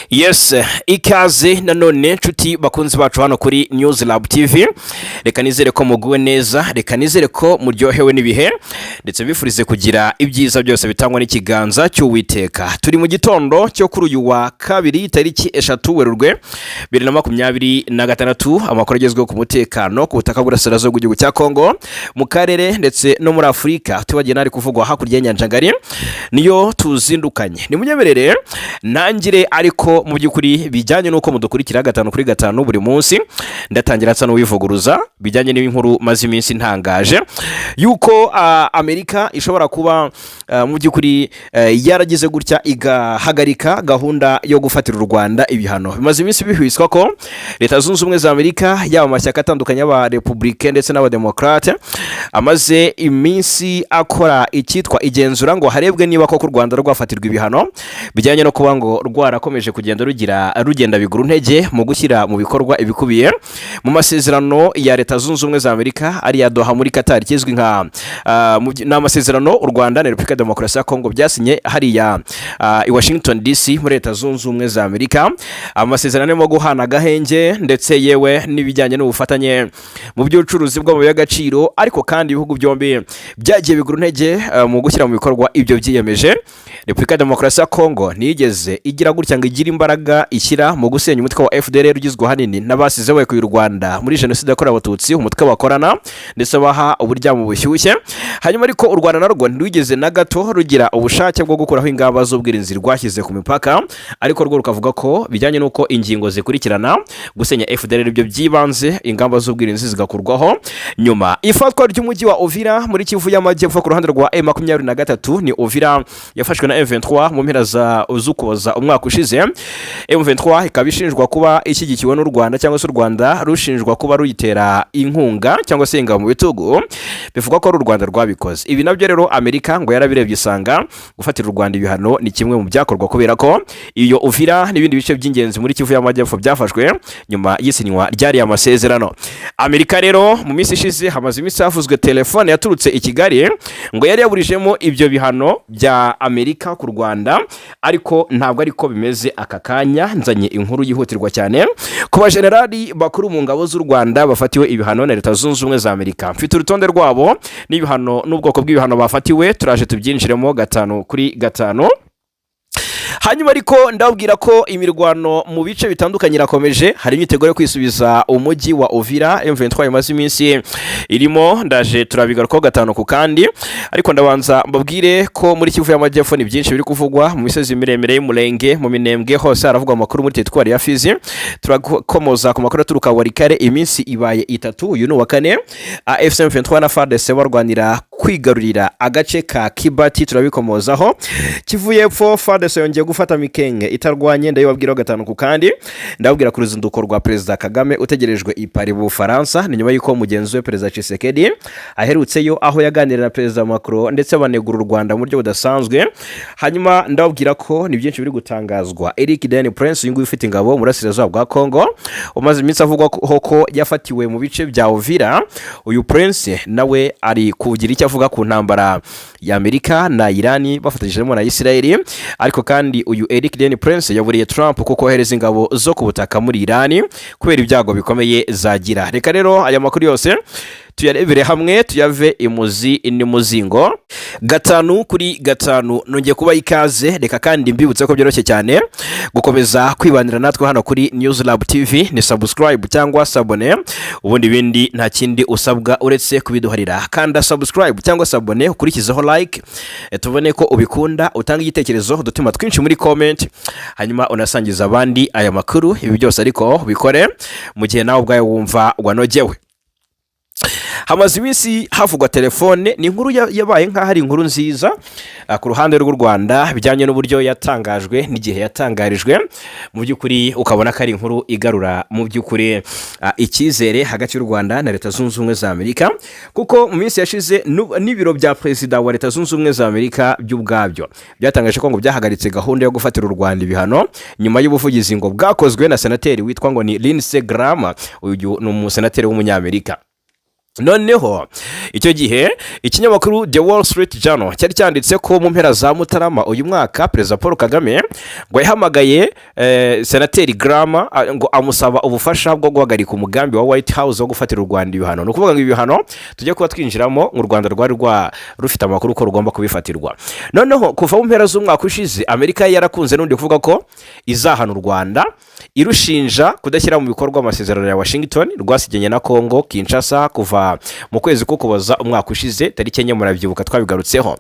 Yes, ikaze nanone nshuti bakunzi bacu hano kuri News Lab TV. Reka nizere ko muguwe neza, reka nizere ko muryohewe n'ibihe, ndetse bifurize kugira ibyiza byose bitangwa n'ikiganza cy'Uwiteka. Turi mu gitondo cyo kuri uyu wa kabiri tariki 3 Werurwe 2026. Amakuru agezweho ku mutekano ku butaka bw'Urasirazuba bw'igihugu cya Kongo, mu Karere ndetse no muri Afurika tubagiye nari kuvugwa hakurya y'Inyanja Ngari, niyo tuzindukanye. Ni munyemerere nangire ariko mu by'ukuri bijyanye nuko mudukurikira 5 buri munsi, ndatangira nsano wivuguruza bijyanye n'inkuru maze iminsi ntangaje yuko Amerika ishobora kuba mu by'ukuri yaragize gutya igahagarika gahunda yo gufatira u Rwanda ibihano. Bimaze iminsi bihwiswa ko Leta Zunze Ubumwe za Amerika yaba amashyaka atandukanye y'aba Republike ndetse n'abademokrate amaze iminsi akora icyitwa igenzura ngo harebwe niba koko u Rwanda rwafatirwa ibihano bijyanye no kuba ngo rwarakomeje kugenda rugenda biguru ntege mu gushyira mu bikorwa ibikubiye mu masezerano ya Leta Zunze Ubumwe za Amerika ari ya Doha muri Qatar, kizwi nka n'amasezerano u Rwanda na Repubulika Demokarasi ya Kongo byasinye hariya i Washington DC muri Leta Zunze Ubumwe za Amerika. Amasezerano yo guhana agahenge ndetse yewe n'ibijyanye n'ubufatanye mu by'ubucuruzi bwo mu y'agaciro, ariko kandi ibihugu byombi byagiye biguru ntege mu gushyira mu bikorwa ibyo byiyemeje. Repubulika Demokarasi ya Kongo nigeze igira gutya ngo igira imbaraga ishyira mu gusenya umutwe wa FDLR ugizwe hanini n'abasize we ku Rwanda muri jenoside yakorewe Abatutsi, umutwe bakorana ndetse baha uburyamo bushyushye. Hanyuma ariko u Rwanda narwo ntirwigeze na gato rugira ubushake bwo gukuraho ingamba z'ubwirinzi rwashyize ku mipaka, ariko rwo rukavuga ko bijyanye nuko ingingo zikurikirana gusenya FDLR ibyo byibanze ingamba z'ubwirinzi zigakurwaho. Nyuma ifatwa ry'umujyi wa Uvira muri Kivu y'Amajyepfo ku ruhande rwa M23, ni Uvira yafashwe na M23 mu mpera z'Ukuboza umwaka ushize. M23 ikaba ishinjwa kuba ishyigikiwe n'u Rwanda, cyangwa se u Rwanda rushinjwa kuba ruyitera inkunga cyangwa se ingabo mu bitugu, bivuga ko ari u Rwanda rwabikoze. Ibi nabyo rero Amerika ngo yarabirebye isanga gufatira u Rwanda ibihano ni kimwe mu byakorwa, kubera ko iyo Uvira n'ibindi bice by'ingenzi muri Kivu y'Amajyepfo byafashwe nyuma y'isinywa ryari amasezerano. Amerika rero mu minsi ishize hamaze iminsi havuzwe telefone yaturutse i Kigali ngo yari yaburijemo ibyo bihano bya Amerika ku Rwanda, ariko ntabwo ariko bimeze aka kanya. Nzanye inkuru yihutirwa cyane ku bajenerali bakuru mu ngabo z'u Rwanda bafatiwe ibihano na Leta Zunze Ubumwe za Amerika. Mfite urutonde rwabo n'ibihano n'ubwoko bw'ibihano bafatiwe, turaje tubyinjiremo 5 kuri 5. Hanyuma ariko ndabwira ko imirwano mu bice bitandukanye irakomeje. Hari imyiteguro yo kwisubiza umujyi wa Uvira. M23 yamaze iminsi irimo, ndaje turabigarukaho 5 ku kandi, ariko ndabanza mbabwire ko muri Kivu y'Amajyepfo ni byinshi biri kuvugwa mu misozi miremire y'Umurenge, mu Minembwe hose haravugwa amakuru muri teritwari ya Fizi. Turakomoza ku makuru aturuka Warikare, iminsi ibaye 3, uyu ni wa 4. AFC M23 na FARDC barwanira kwigarurira agace ka Kibati, turabikomozaho. Kivu y'Epfo FARDC yongeye gufata Mikenge itarwanye, ndabibabwiraho 5 ku kandi. Ndababwira ku ruzinduko rwa Perezida Kagame utegerejwe i Paris mu Bufaransa, ni nyuma y'uko mugenzi we Perezida Tshisekedi aherutseyo, aho yaganirira na Perezida Macron ndetse banegura u Rwanda mu buryo budasanzwe. Hanyuma ndababwira ko ni byinshi biri gutangazwa. Eric Deni Prince uyungu ufite ingabo mu Burasirazuba bwa Kongo umaze iminsi avugwa ko yafatiwe mu bice bya Uvira. Uyu Prince nawe ari kugira icyo avuga ku ntambara ya Amerika na Irani bafatanyijemo na Israel, ariko kandi uyu Eric Deni Prince yaburiye Trump kuko kohereza ingabo zo ku butaka muri Irani kubera ibyago bikomeye zagira. Reka rero aya makuru yose tuyarebere hamwe, tuyave imuzi n'umuzingo. 5 kuri 5 nongeye kuba ikaze. Reka kandi mbibutse ko byoroshye cyane gukomeza kwibanira natwe hano kuri News Lab TV, ni subscribe cyangwa sabone, ubundi bindi nta kindi usabwa uretse kubiduharira. Kanda subscribe cyangwa sabone, ukurikizeho like, tubone ko ubikunda, utanga igitekerezo, dutima twinshi muri comment, hanyuma unasangiza abandi aya makuru. Ibi byose ariko bikore mu gihe nawe ubwawe wumva wanogewe. Hamaze iminsi havugwa telefone, ni inkuru yabaye nk'aho ari inkuru nziza ku ruhande rw'u Rwanda bijyanye n'uburyo yatangajwe n'igihe yatangarijwe. Mu by'ukuri ukabona ko ari inkuru igarura mu by'ukuri icyizere hagati y'u Rwanda na Leta Zunze Ubumwe za Amerika, kuko mu minsi yashize n'ibiro bya Perezida wa Leta Zunze Ubumwe za Amerika by'ubwabyo byatangaje ko ngo byahagaritse gahunda yo gufatira u Rwanda ibihano nyuma y'ubuvugizi ngo bwakozwe na senateri witwa ngo ni Lindsey Graham. Uyu ni umusenateri w'umunyamerika. noneho icyo gihe ikinyamakuru The Wall Street Journal cyari cyanditse ko mu mpera za Mutarama uyu mwaka Perezida Paul Kagame ngo yahamagaye Senateri Graham ngo amusaba ubufasha bwo guhagarika umugambi wa White House wo gufatira u Rwanda ibihano. No kuvuga ngo ibihano tujye kuba twinjiramo mu Rwanda rwari rufite amakuru ko rugomba kubifatirwa. Noneho kuva mu mpera z'umwaka ushize Amerika yarakunze n'undi kuvuga ko izahana u Rwanda irushinja kudashyira mu bikorwa amasezerano ya Washington rwasigenye na Congo Kinshasa kuva mu kwezi ko kuboza umwaka ushize tariki enye murabyibuka twabigarutseho.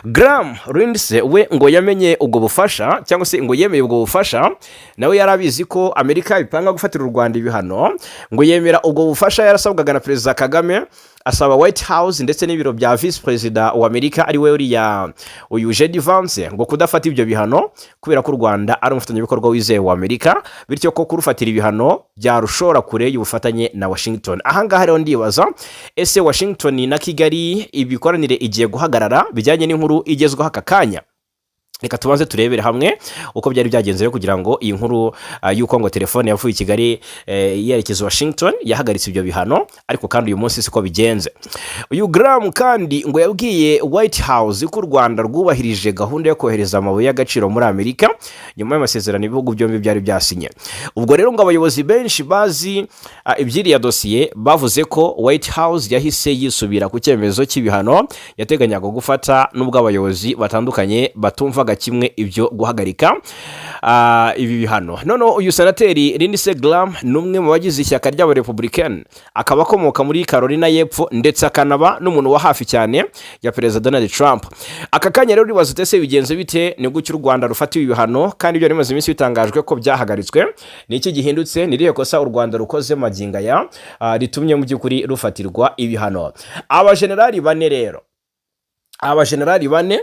Graham Lindsay we ngo yamenye ubwo bufasha cyangwa se ngo yemeye ubwo bufasha, nawe yarabizi ko Amerika ipanga gufatira u Rwanda ibihano, ngo yemera ubwo bufasha yarasabwaga na Perezida Kagame, asaba White House ndetse n'ibiro bya Vice President wa Amerika ari we uriya J.D. Vance ngo kudafata ibyo bihano kubera ko u Rwanda ari umufatanyabikorwa wizewe wa Amerika, bityo ko kurufatira ibihano byarushora kure y'ubufatanye na Washington. Ahangaha rero ndibaza ese Washington na Kigali ibikoranire igiye guhagarara bijyanye n'inkuru igezweho aka kanya? Reka tubanze turebere hamwe uko byari byagenze kugira ngo iyi nkuru yuko ngo telefone yavuye i Kigali yerekeza Washington yahagaritse ibyo bihano, ariko kandi uyu munsi siko bigenze. Uyu Graham kandi ngo yabwiye White House ko u Rwanda rwubahirije gahunda yo kohereza amabuye y'agaciro muri Amerika nyuma y'amasezerano ibihugu byombi byari byasinye. Ubwo rero ngo abayobozi benshi bazi ibyiriya dosiye bavuze ko White House yahise yisubira ku cyemezo cy'ibihano yateganyaga gufata, n'ubwo abayobozi batandukanye batumvaga kimwe ibyo guhagarika ibi bihano. None uyu Senateri Lindsey Graham numwe mu bagize ishyaka ry'abarepublican, akaba akomoka muri Carolina y'Epfo ndetse akanaba n'umuntu wa hafi cyane ya Perezida Donald Trump. Aka kanya rero ribaza utese bigenze bite ni gutyo u Rwanda rufatiwe ibihano kandi ibyo rimaze iminsi bitangajwe ko byahagaritswe? Ni iki gihindutse? Ni rihe kosa u Rwanda rukoze maginga ya ritumye mu by'ukuri rufatirwa ibihano? Abajenerali bane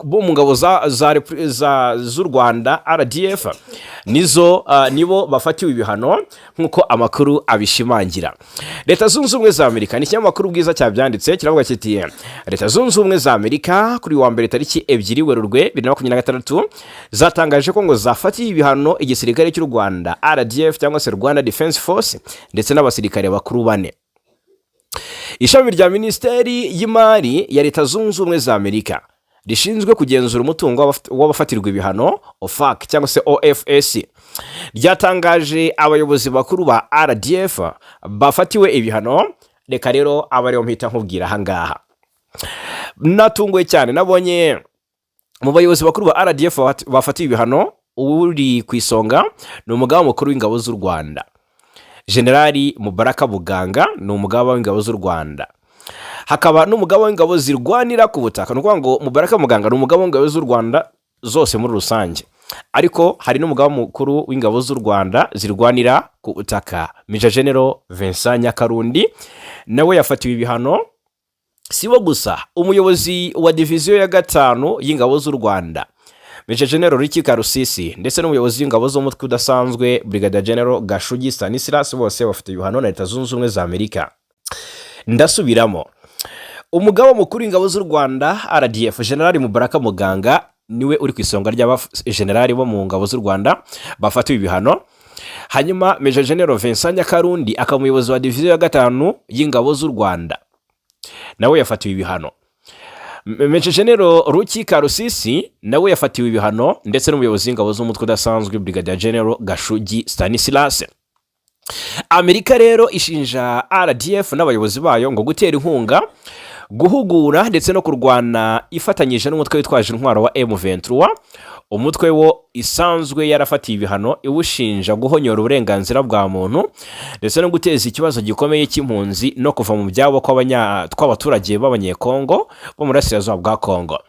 bo mu ngabo z'u Rwanda RDF nibo bafatiwe ibihano nk'uko amakuru abishimangira. Leta Zunze Ubumwe za Amerika, ni ikinyamakuru bwiza cyabyanditse kiravuga kiti Leta Zunze Ubumwe za Amerika kuri wa mbere tariki 2 Werurwe 2026 zatangaje ko ngo zafatiye ibihano igisirikare cy'u Rwanda RDF cyangwa se Rwanda Defense Force ndetse n'abasirikare bakuru 4. Ishami rya Minisiteri y'Imari ya Leta Zunze Ubumwe za Amerika rishinzwe kugenzura umutungo w'abafatirwa ibihano OFAC cyangwa se OFS ryatangaje abayobozi bakuru ba RDF bafatiwe ibihano. Reka rero abariho mpita nkubwira ahangaha, natunguye cyane nabonye mu bayobozi bakuru ba RDF bafatiwe ibihano uri ku isonga ni umugaba mukuru w'ingabo z'u Rwanda Generali Mubaraka Buganga, ni umugaba w'ingabo z'u Rwanda. Hakaba n'umugaba w'ingabo zirwanira ku butaka, no kuvuga ngo Mubaraka Muganga ni umugaba w'ingabo z'u Rwanda zose muri rusange, ariko hari n'umugaba mukuru w'ingabo z'u Rwanda zirwanira ku butaka Major General Vincent Nyakarundi, nawe yafatiwe ibihano. Sibo gusa, umuyobozi wa diviziyo ya 5 y'ingabo z'u Rwanda Major General Ricky Karusisi ndetse n'umuyobozi w'ingabo z'umutwe udasanzwe Brigadier General Gashugi Stanislas bose bafite ibihano na Leta Zunze Ubumwe za Amerika. Ndasubiramo, umugaba mukuru w'ingabo z'u Rwanda RDF General Mubaraka Muganga niwe uri ku isonga ry'abajenerali bo mu ngabo z'u Rwanda bafatiwe ibihano. Hanyuma Major General Vincent Nyakarundi akamuyobozi wa diviziyo ya 5 y'ingabo z'u Rwanda nawe yafatiwe ibihano. Major General Ricky Karusisi nawe yafatiwe ibihano ndetse n'umuyobozi w'ingabo z'umutwe udasanzwe Brigadier General Gashugi Stanislas. Amerika rero ishinja RDF n'abayobozi bayo ngo gutera inkunga, guhugura ndetse no kurwana ifatanyije n'umutwe witwaje intwaro wa M23. Umutwe wo isanzwe yarafatiye ibihano iwushinja guhonyora uburenganzira bwa muntu ndetse no guteza ikibazo gikomeye cy'impunzi no kuva mu byabo kw'abaturage b'abanyekongo bo mu burasirazuba bwa Kongo.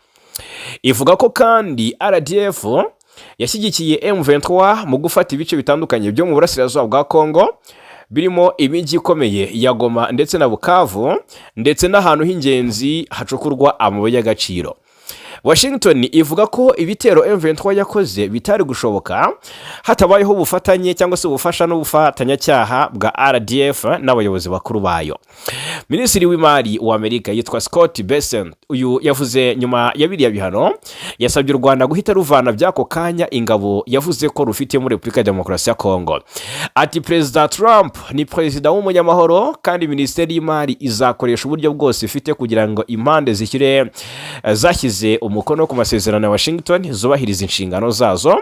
Ivuga ko kandi RDF yashyigikiye M23 mu gufata ibice bitandukanye byo mu burasirazuba bwa Kongo birimo imijyi ikomeye ya Goma ndetse na Bukavu ndetse n'ahantu h'ingenzi hacukurwa amabuye y'agaciro. Washington ivuga ko ibitero M23 yakoze bitari gushoboka hatabayeho ubufatanye cyangwa se ubufasha n'ubufatanyacyaha bwa RDF n'abayobozi bakuru bayo. Minisitiri w'imari wa Amerika yitwa Scott Bessent, uyu yavuze nyuma ya biriya bihano, yasabye u Rwanda guhita ruvana byako kanya ingabo yavuze ko rufite muri Repubulika ya Demokarasi ya Kongo. Ati Perezida Trump ni perezida w'umunyamahoro kandi Minisiteri y'imari izakoresha uburyo bwose ifite kugira ngo impande zashyize umukono ku masezerano ya Washington zubahiriza inshingano zazo.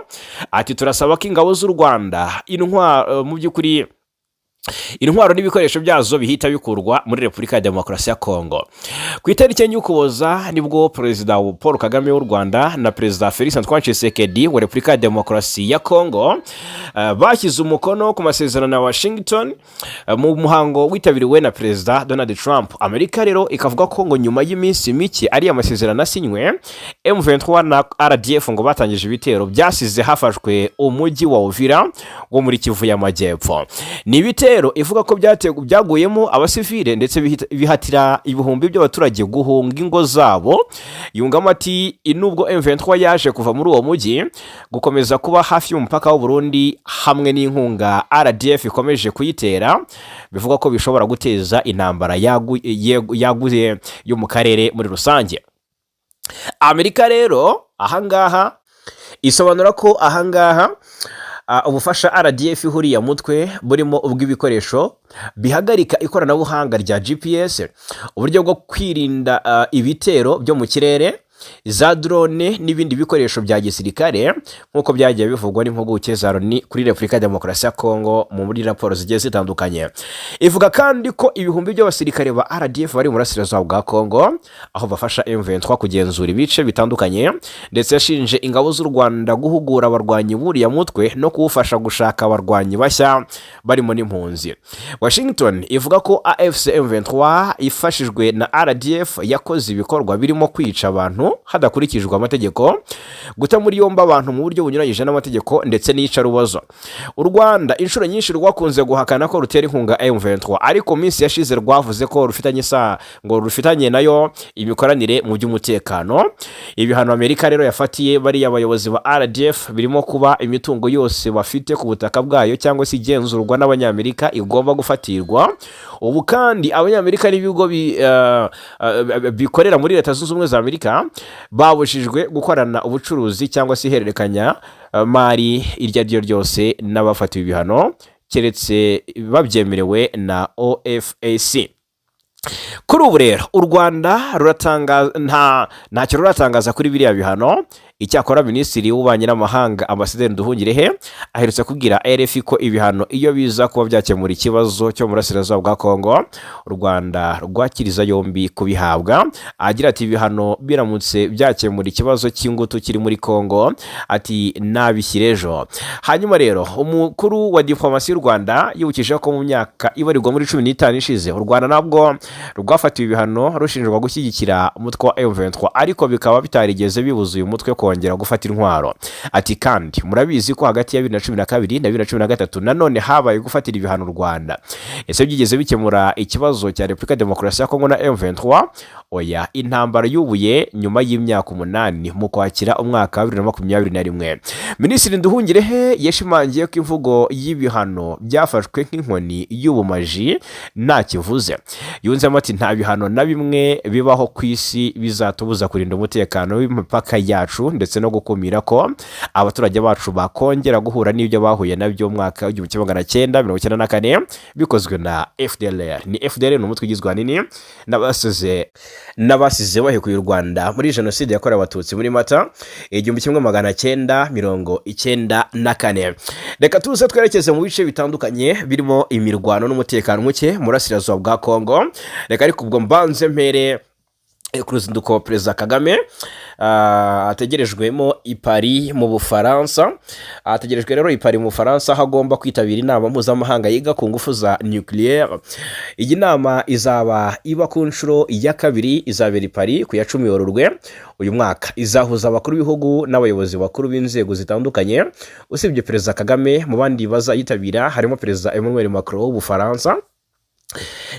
Ati turasaba ko ingabo z'u Rwanda mu by'ukuri intwaro n'ibikoresho byazo bihita bikurwa muri Repubulika ya Demokarasi ya Kongo. Ku itariki ya Ukuboza nibwo Perezida Paul Kagame w'u Rwanda na Perezida Felix Antoine Tshisekedi wa Repubulika ya Demokarasi ya Kongo bashyize umukono ku masezerano ya Washington mu muhango witabiriwe na Perezida Donald Trump. Amerika rero ikavuga ko ngo nyuma y'iminsi mike ari amasezerano asinywe, M23 na RDF ngo batangije ibitero byasize hafashwe umujyi wa Uvira wo muri Kivu y'Amajyepfo. Ni ibitero ivuga ko byaguyemo abasivile ndetse bihatira ibihumbi by'abaturage guhunga ingo zabo. Yungamo ati nubwo M23 yaje kuva muri uwo mujyi gukomeza kuba hafi y'umupaka w'u Burundi hamwe n'inkunga RDF ikomeje kuyitera, bivuga ko bishobora guteza intambara yaguye yo mu karere muri rusange. Amerika rero ahangaha isobanura ko ahangaha ubufasha RDF ihuriye mutwe burimo ubw'ibikoresho bihagarika ikoranabuhanga rya GPS, uburyo bwo kwirinda ibitero byo mu kirere, za drone n'ibindi bikoresho bya gisirikare nk'uko byagiye bivugwa n'impuguke za Loni kuri Repubulika ya Demokarasi ya Kongo muri raporo zigiye zitandukanye. Ivuga kandi ko ibihumbi by'abasirikare ba RDF bari mu burasirazuba bwa Kongo aho bafasha M23 kugenzura ibice bitandukanye, ndetse yashinje ingabo z'u Rwanda guhugura abarwanyi buriya mutwe no kuwufasha gushaka abarwanyi bashya barimo n'impunzi. Washington ivuga ko AFC M23 ifashijwe na RDF yakoze ibikorwa birimo kwica abantu hadakurikijwe amategeko, guta muri yombi abantu mu buryo bunyuranyije n'amategeko ndetse n'iyicarubozo. U Rwanda inshuro nyinshi rwakunze guhakana ko rutera inkunga M23, ariko minsi yashize rwavuze ko rufitanye nayo imikoranire mu by'umutekano. Ibihano Amerika rero yafatiye bariya abayobozi ba RDF birimo kuba imitungo yose bafite ku butaka bwayo cyangwa se igenzurwa n'abanyamerika igomba gufatirwa. Ubu kandi abanyamerika n'ibigo bikorera muri Leta Zunze Ubumwe za Amerika babujijwe gukorana ubucuruzi cyangwa se ihererekanya mari iryo ari ryo ryose n'abafatiwe ibihano keretse babyemerewe na OFAC. Kuri ubu rero u Rwanda ntacyo ruratangaza kuri biriya bihano. Icyakora Minisitiri w'Ububanyi n'Amahanga Ambasaderi Nduhungirehe aherutse kubwira RFI ko ibihano iyo biza kuba byakemura ikibazo cyo mu burasirazuba bwa Kongo, u Rwanda rwakiriza yombi kubihabwa. Agira ati ibihano biramutse byakemura ikibazo cy'ingutu kiri muri Kongo, ati nabishyire ejo. Hanyuma rero umukuru wa Dipolomasi y'u Rwanda yibukije ko mu myaka ibarirwa muri 15 ishize u Rwanda nabwo rwafatiwe ibihano rushinjwa gushyigikira umutwe wa M23, ariko bikaba bitarigeze bibuza uyu mutwe kongera gufata intwaro. Ati kandi murabizi ko hagati ya 2012 na 2013 nanone habaye gufatira ibihano u Rwanda. Ese byigeze bikemura ikibazo cya Repubulika ya Demokarasi ya Kongo na M23? Oya, intambara yubuye nyuma y'imyaka 8 mu Kwakira umwaka wa 2021. Minisitiri Nduhungirehe yashimangiye ko imvugo y'ibihano byafashwe nk'inkoni y'ubumaji nta kivuze. Yunzemo ati nta bihano na bimwe bibaho ku isi bizatubuza kurinda umutekano w'imipaka yacu ndetse no gukumira ko abaturage bacu bakongera guhura n'ibyo bahuye nabyo mu mwaka wa 1994 bikozwe na FDLR. Ni FDLR n'umutwe ugizwe ahanini n'abasize bahekuye u Rwanda muri jenoside yakorewe abatutsi muri Mata 1994. Reka tuze twerekeze mu bice bitandukanye birimo imirwano n'umutekano muke mu burasirazuba bwa Kongo. Reka ariko ubwo mbanze mpere ku ruzinduko Perezida Kagame ategerejwemo i Paris mu Bufaransa. Ategerejwe rero i Paris mu Bufaransa aho agomba kwitabira inama mpuzamahanga yiga ku ngufu za nucleaire. Iyi nama izaba iba ku nshuro ya kabiri, izabera i Paris ku ya 10 Werurwe uyu mwaka. Izahuza abakuru b'ibihugu n'abayobozi bakuru b'inzego zitandukanye. Usibye Perezida Kagame, mu bandi bazayitabira harimo Perezida Emmanuel Macron w'Ubufaransa,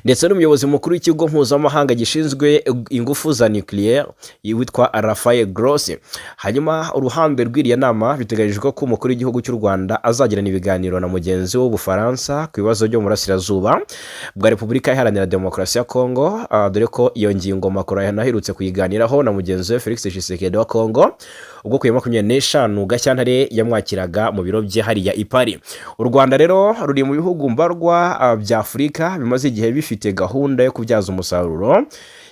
ndetse n'umuyobozi mukuru w'ikigo mpuzamahanga gishinzwe ingufu za nucleaire witwa Rafael Grossi. Hanyuma uruhande rw'iriya nama biteganyijwe ko umukuru w'igihugu cy'u Rwanda azagirana ibiganiro na mugenzi w'Ubufaransa ku bibazo byo mu burasirazuba bwa Repubulika Iharanira Demokarasi ya Kongo, dore ko iyo ngingo Macron yanaherutse kuyiganiraho na mugenzi we Felix Tshisekedi wa Kongo ubwo ku 25 Gashyantare yamwakiraga mu biro bye hariya i Paris. U Rwanda rero ruri mu bihugu mbarwa bya Afurika bimaze igihe bifite gahunda yo kubyaza umusaruro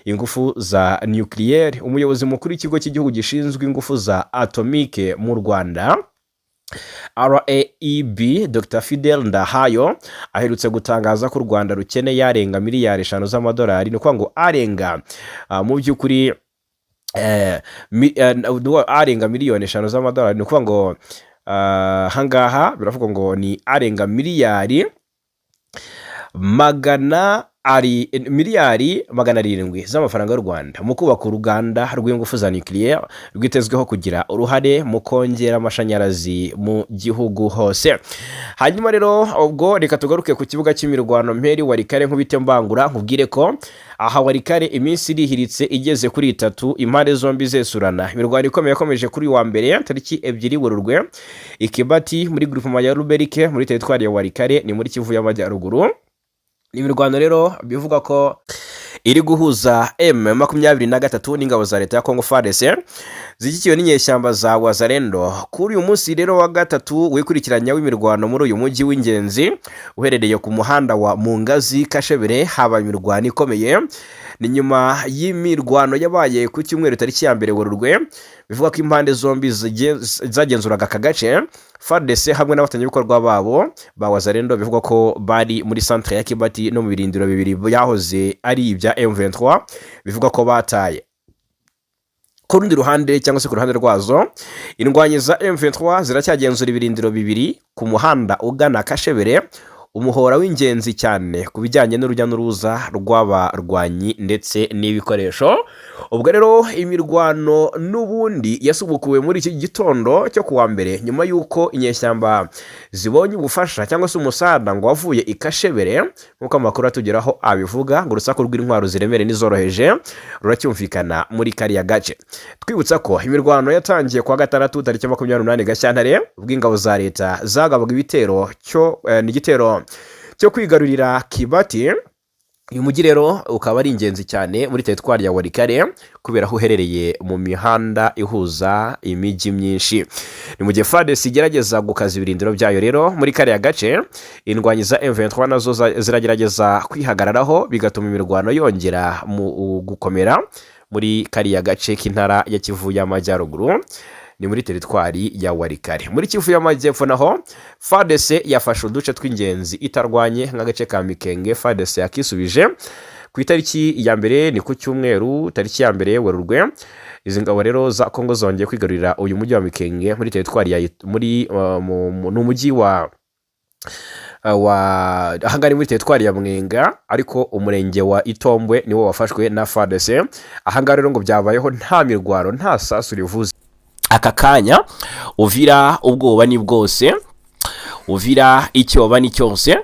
ingufu za nucleaire. Umuyobozi mukuru w'ikigo cy'igihugu gishinzwe ingufu za atomike mu Rwanda RAEB Dr Fidel Ndahayo aherutse gutangaza ko u Rwanda rukeneye arenga miliyari 5 z'amadolari, ni ukuvuga ngo arenga mu by'ukuri arenga miliyoni 5 z'amadolari, ni ukuvuga ngo hangaha biravuga ngo ni arenga miliyari miliyari 700 z'amafaranga y'u Rwanda mu kubaka uruganda rw'ingufu za nucleaire rwitezweho kugira uruhare mu kongera amashanyarazi mu gihugu hose. Hanyuma rero ubwo reka tugaruke ku kibuga cy'imirwano mperi Warikare nkubite mbangura nkubwire ko aha Warikare iminsi irihiritse igeze kuri 3, impande zombi zesurana. Imirwano ikomeye yakomeje kuri wa mbere tariki 2 Werurwe Ikibati muri groupement ya Ruberike muri teritwari ya Warikare ni muri Kivu y'Amajyaruguru. Imirwano rero bivuga ko iri guhuza M23 n'ingabo za leta ya Kongo FARDC zigikiwe n'inyeshyamba za Wazalendo. Kuri uyu munsi rero wa gatatu wikurikiranya w'imirwano muri uyu mujyi w'ingenzi uherereye ku muhanda wa Mungazi Kashebere haba imirwano ikomeye. Ni nyuma y'imirwano yabaye ku cyumweru tariki ya 1 Werurwe bivuga ko impande zombi zagenzuraga aka gace. FARDC hamwe n'abatanyabikorwa babo ba Wazalendo bivuga ko bari muri centre ya Kibati no mu birindiro bibiri byahoze ari ibya M23 bivuga ko bataye. Ku rundi ruhande cyangwa se ku ruhande rwazo indwanyi za M23 ziracyagenzura ibirindiro bibiri ku muhanda ugana Kashebere, umuhora w'ingenzi cyane ku bijyanye n'urujya n'uruza rw'abarwanyi ndetse n'ibikoresho. Ubwo rero imirwano n'ubundi yasubukuwe muri iki gitondo cyo kuwa mbere nyuma yuko inyeshyamba zibonye ubufasha cyangwa se umusada ngo wavuye ikashebere nkuko amakuru atugeraho abivuga ngo urusaku rw'intwaro ziremere n'izoroheje ruracyumvikana muri kariya gace. Twibutsa ko imirwano yatangiye kwa gatandatu tariki 28 Gashyantare ubw'ingabo za leta zagabaga ibitero n'igitero cyo kwigarurira Kibati. Uyu mujyi rero ukaba ari ingenzi cyane muri teritwari ya Warikare kubera aho uherereye mu mihanda ihuza imijyi myinshi. Ni mu gihe FARDC igerageza gukaza ibirindiro byayo rero muri kariya gace, indwanyi za M23 nazo ziragerageza kwihagararaho bigatuma imirwano yongera mu gukomera muri kariya gace k'intara ya Kivu y'Amajyaruguru. Ni muri teritwari ya Warikare. Muri Kivu y'Amajyepfo naho FARDC yafashe uduce tw'ingenzi itarwanye nk'agace ka Mikenge. FARDC yakisubije ku itariki ya mbere ni ku cyumweru tariki ya 1 Werurwe. Izi ngabo rero za Kongo zongeye kwigarurira uyu mujyi wa Mikenge muri teritwari ya muri n'umujyi wa ahangari muri teritwari ya Mwenga, ariko umurenge wa Itombwe niwo wafashwe na FARDC. Ahangari rero ngo byabayeho nta mirwaro nta sasu rivuze. Aka kanya Uvira ubwoba ni bwose, Uvira icyoba ni cyose.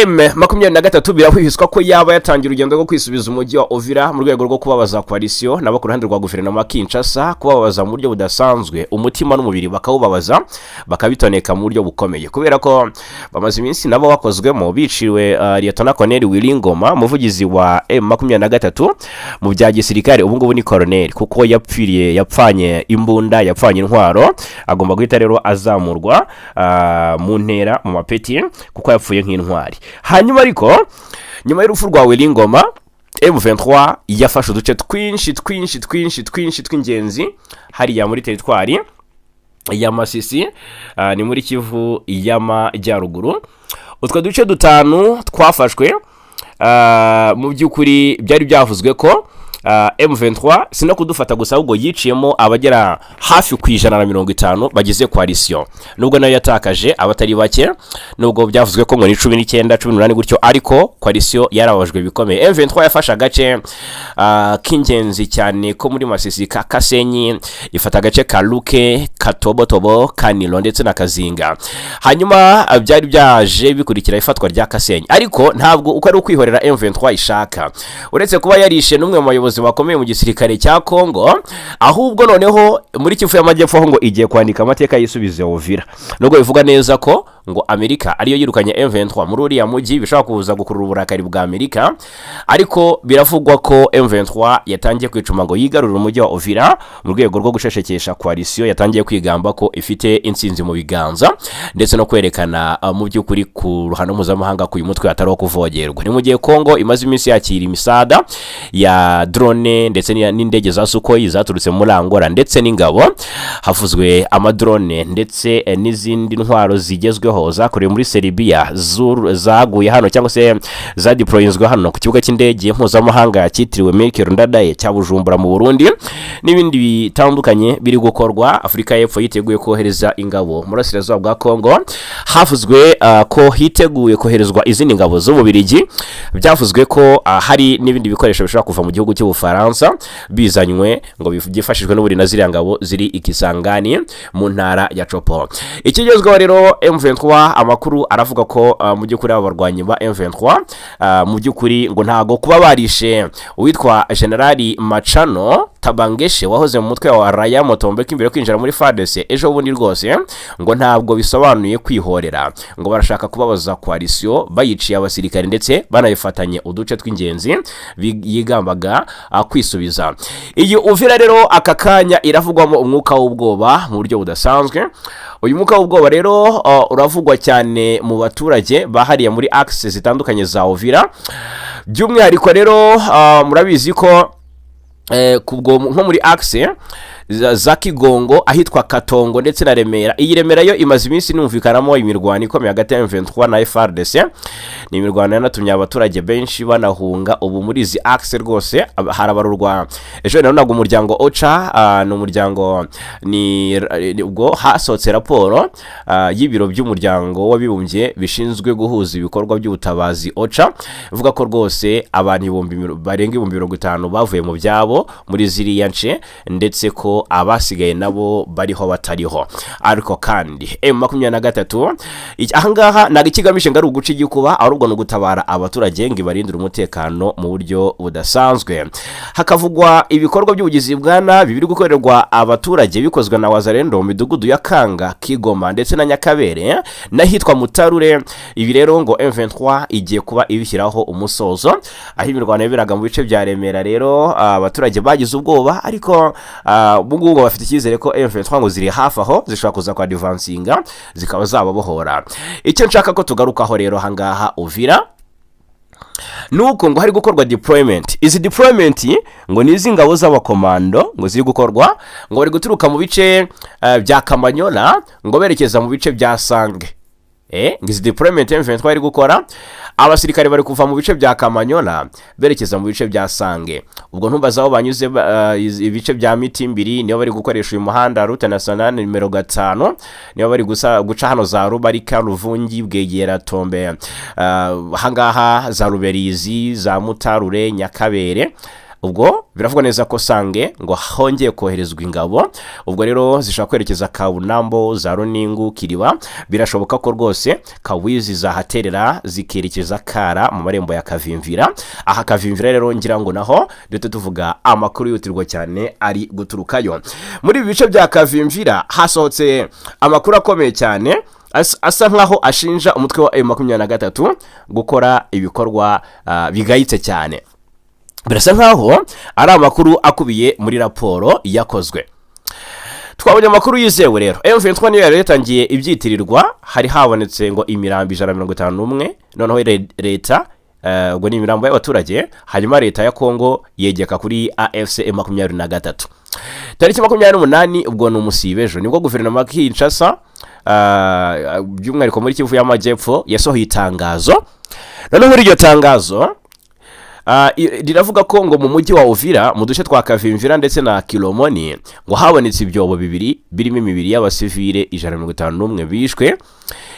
M23 birahwihizwa ko yaba yatangira urugendo rwo kwisubiza umujyi wa Uvira mu rwego rwo kubabaza coalition nabo ku ruhande rwa guverinoma Kinshasa, kubabaza mu buryo budasanzwe, umutima n'umubiri bakawubabaza bakabitoneka mu buryo bukomeye, kubera ko bamaze iminsi nabo bakozwemo biciwe Lieutenant Colonel Wilingoma umuvugizi wa M23 mu bya gisirikare. Ubu ngubu ni colonel kuko yapfanye imbunda, yapfanye intwaro, agomba guhita rero azamurwa mu ntera mu mapeti kuko yapfuye nk'intwari. Hanyuma ariko nyuma y'urupfu rwa Wilingoma M23 yafashe uduce twinshi tw'ingenzi hariya muri teritwari ya Masisi, ni muri Kivu y'Amajyaruguru. Utwo duce dutanu twafashwe mu by'ukuri byari byavuzwe ko M23 sino kudufata gusa ahubwo yiciyemo abagera hafi ku 150 bagize coalition nubwo nayo yatakaje abatari bake nubwo byavuzwe ko ngo ni 19 18 gutyo ariko coalition yarabajwe bikomeye. M23 yafasha agace k'ingenzi cyane ko muri Masisi ka Kasenyi, ifata agace ka Luke, Katobotobo, Kanilo ndetse na Kazinga. Hanyuma byari byaje bikurikira ifatwa rya Kasenyi ariko ntabwo uko ari ukwihorera M23 ishaka, uretse kuba yarishe n'umwe mu bayobozi bakomeye mu gisirikare cya Kongo, ahubwo noneho muri Kivu y'Amajyepfo ngo igiye kwandika amateka y'Isubiye Uvira. Nubwo bivuga neza ko ngo Amerika ariyo yirukanye M23 muri uriya mujyi, bishobora kuza gukurura uburakari bwa Amerika, ariko biravugwa ko M23 yatangiye kwicuma ngo yigarurira umujyi wa Uvira mu rwego rwo gusheshekesha coalition yatangiye kwigamba ko ifite insinzi mu biganza ndetse no kwerekana mu by'ukuri ku ruhando mpuzamahanga ku uyu mutwe atari kuvogerwa. Ni mu gihe Kongo imaze iminsi yakira imisada ya drone ndetse n'indege za Sukhoi zaturutse muri Angola ndetse n'ingabo, havuzwe amadrone ndetse n'izindi ntwaro zigezweho zakorewe muri Serbia zaguye hano cyangwa se zadeployinzwe hano ku kibuga cy'indege mpuzamahanga cyitiriwe Melchior Ndadaye cya Bujumbura mu Burundi, n'ibindi bitandukanye biri gukorwa. Afurika y'Epfo yiteguye kohereza ingabo muri Burasirazuba bwa Kongo, havuzwe ko hiteguye koherezwa izindi ngabo z'Ububirigi, byavuzwe ko hari n'ibindi bikoresho bishobora kuva mu gihugu cy'Ubufaransa bizanywe ngo byifashishwe n'uburi na ziriya ngabo ziri ikisangani mu ntara ya Chopo. Ikigezweho rero M23 amakuru aravuga ko mu by'ukuri abarwanyi ba M23 mu by'ukuri ngo ntago kuba barishe uwitwa Generali Machano Tabangeshe wahoze mu mutwe wa Raya Motombe kimbere kwinjira muri FARDC ejo bundi rwose, ngo ntabwo bisobanuye kwihorera, ngo barashaka kubabaza coalition bayiciye abasirikare ndetse banayifatanye uduce tw'ingenzi yigambaga kwisubiza. Iyi Uvira rero akakanya iravugwamo umwuka w'ubwoba mu buryo budasanzwe. Uyu mwuka w'ubwoba rero uravugwa cyane mu baturage bahariye muri axe zitandukanye za Uvira, by'umwihariko rero murabizi ko nko muri axe za Kigongo ahitwa Katongo ndetse na Remera. Iyi Remera yo imaze iminsi numvikanamo imirwano ikomeye hagati ya M23 na FARDC. Ni imirwano yanatumye abaturage benshi banahunga. Ubu muri izi axe rwose harabarurwa ejo rero nago umuryango OCHA n'umuryango ni ubwo hasotse raporo y'ibiro by'umuryango w'abibumbye bishinzwe guhuza ibikorwa by'ubutabazi OCHA, ivuga ko rwose abantu barenga 50 bavuye mu byabo muri ziriya nce ndetse ko abasigaye nabo bariho batariho. Ariko kandi M23 ahangaha naga ikigamije ngari uguca igikuba ahubwo no gutabara abaturage ngo barindira umutekano mu buryo budasanzwe. Hakavugwa ibikorwa by'ubugizi bwana bibiri gukorerwa abaturage bikozwe na Wazalendo mu midugudu ya Kanga, Kigoma ndetse na Nyakabere nahitwa Mutarure. Ibi rero ngo M23 igiye kuba ibishyiraho umusozo, aho imirwano yabiraga mu bice bya Remera. Rero abaturage bagize ubwoba, ariko ubungubu bafite icyizere ko M23 ngo ziri hafi aho zishobora kuza kwa advancinga zikaba zababohora. Icyo nshaka ko tugarukaho rero hangaha Uvira nuko ngo hari gukorwa deployment. Izi deployment ngo nizi ngabo z'abakomando ngo ziri gukorwa, ngo bari guturuka mu bice bya Kamanyola ngo berekeza mu bice bya Sange. Ngizi deployment M23 ari gukora, abasirikare bari kuva mu bice bya Kamanyola berekeza mu bice bya Sange. Ubwo ntumbazaho banyuze ibice bya Mitimbiri niyo bari gukoresha uyu muhanda route nationale numero 5, niyo bari guca hano za Rubarika, Ruvungi, Bwegera, Tombe, hangaha za Ruberizi, za Mutarure, Nyakabere. Ubwo biravuga neza ko Sange ngo hongeye koherezwa ingabo. Ubwo rero zishaka kwerekeza Kabunambo, za Runingu, Kiriba. Birashoboka ko rwose Kawizi zahaterera zikerekeza Kara mu marembo ya Kavimvira. Aha Kavimvira rero ngira ngo naho dute tuvuga amakuru yihutirwa cyane ari guturukayo. Muri ibi bice bya Kavimvira hasohotse amakuru akomeye cyane asa nkaho ashinja umutwe wa M23 gukora ibikorwa bigayitse cyane. Birasa nkaho ari amakuru akubiye muri raporo yakozwe. Twabonye amakuru yizewe rero. M23 niyo yatangiye ibyitirirwa, hari habonetse ngo imirambi 151, noneho leta ngo ni imirambo y'abaturage, hanyuma leta ya Kongo yegeka kuri AFC M23. Tariki 28 ubwo no musibejo nibwo guverinoma Kinshasa by'umwihariko muri Kivu y'Amajyepfo yasohoye itangazo. Noneho muri iryo tangazo riravuga ko ngo mu mujyi wa Uvira mu duce twa Kavimvira ndetse na Kilomoni ngo habonetse ibyobo bibiri birimo imibiri y'abasivile 151 bishwe.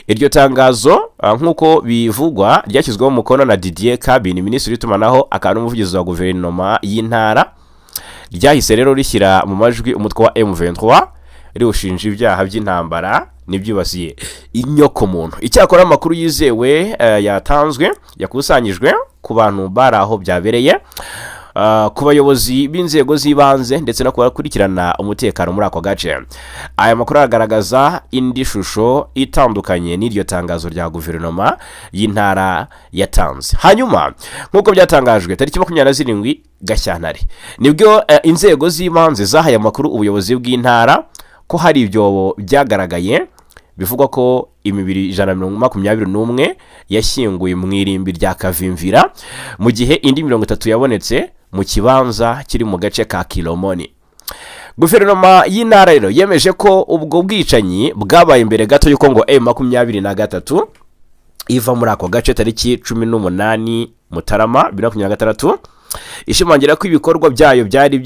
Iryo tangazo nk'uko bivugwa ryashyizweho umukono na Didier Kabini, minisitiri w'itumanaho akaba n'umuvugizi wa guverinoma y'intara. Ryahise rero rishyira mu majwi umutwe wa M23 riwushinja ibyaha by'intambara n'ibyibasiye inyoko muntu. Icyakora amakuru yizewe yatanzwe yakusanyijwe ku bantu bari aho byabereye, ku bayobozi b'inzego z'ibanze ndetse no kubakurikirana umutekano muri ako gace. Aya makuru agaragaza indi shusho itandukanye n'iryo tangazo rya guverinoma y'intara yatanze. Hanyuma nk'uko byatangajwe tariki 27 Gashyantare nibwo inzego z'ibanze zahaye amakuru ubuyobozi bw'intara ko hari ibyobo byagaragaye bivugwa ko imibiri 121 yashyinguye mu irimbi rya Kavimvira, mu gihe indi 30 yabonetse mu kibanza kiri mu gace ka Kilomoni. Guverinoma y'intara rero yemeje ko ubwo bwicanyi bwabaye imbere gato yuko ngo M23 iva muri ako gace tariki 18 Mutarama 2026, ishimangira ko ibikorwa byayo byari